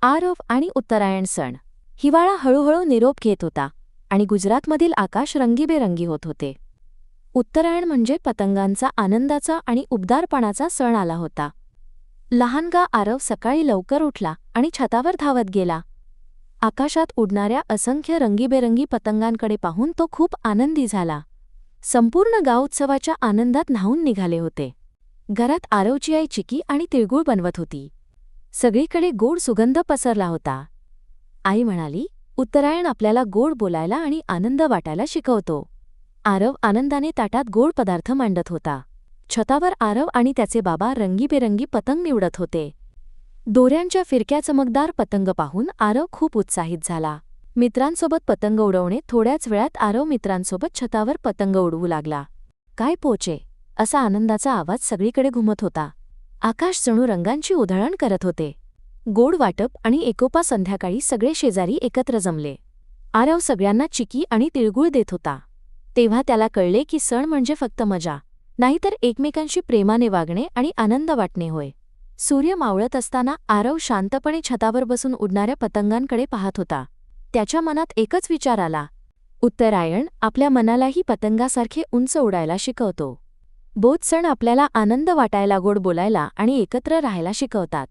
आरव आणि उत्तरायण सण. हिवाळा हळूहळू निरोप घेत होता आणि गुजरातमधील आकाश रंगीबेरंगी होत होते. उत्तरायण म्हणजे पतंगांचा आनंदाचा आणि उबदारपणाचा सण आला होता. लहानगा आरव सकाळी लवकर उठला आणि छतावर धावत गेला. आकाशात उडणाऱ्या असंख्य रंगीबेरंगी पतंगांकडे पाहून तो खूप आनंदी झाला. संपूर्ण गाव उत्सवाच्या आनंदात न्हाऊन निघाले होते. घरात आरवची आई चिकी आणि तिळगुळ बनवत होती. सगळीकडे गोड सुगंध पसरला होता. आई म्हणाली, उत्तरायण आपल्याला गोड बोलायला आणि आनंद वाटायला शिकवतो. आरव आनंदाने ताटात गोड पदार्थ मांडत होता. छतावर आरव आणि त्याचे बाबा रंगीबेरंगी पतंग निवडत होते. दोऱ्यांच्या फिरक्या चमकदार पतंग पाहून आरव खूप उत्साहित झाला. मित्रांसोबत पतंग उडवणे. थोड्याच वेळात आरव मित्रांसोबत छतावर पतंग उडवू लागला. काय पोचे असा आनंदाचा आवाज सगळीकडे घुमत होता. आकाश जणू रंगांची उधळण करत होते. गोड वाटप आणि एकोपा. संध्याकाळी सगळे शेजारी एकत्र जमले. आरव सगळ्यांना चिकी आणि तिळगुळ देत होता. तेव्हा त्याला कळले की सण म्हणजे फक्त मजा नाहीतर एकमेकांशी प्रेमाने वागणे आणि आनंद वाटणे होय. सूर्य मावळत असताना आरव शांतपणे छतावर बसून उडणाऱ्या पतंगांकडे पाहत होता. त्याच्या मनात एकच विचार आला, उत्तरायण आपल्या मनालाही पतंगासारखे उंच उडायला शिकवतो. बोथ सण आपल्याला आनंद वाटायला, गोड बोलायला आणि एकत्र राहायला शिकवतात.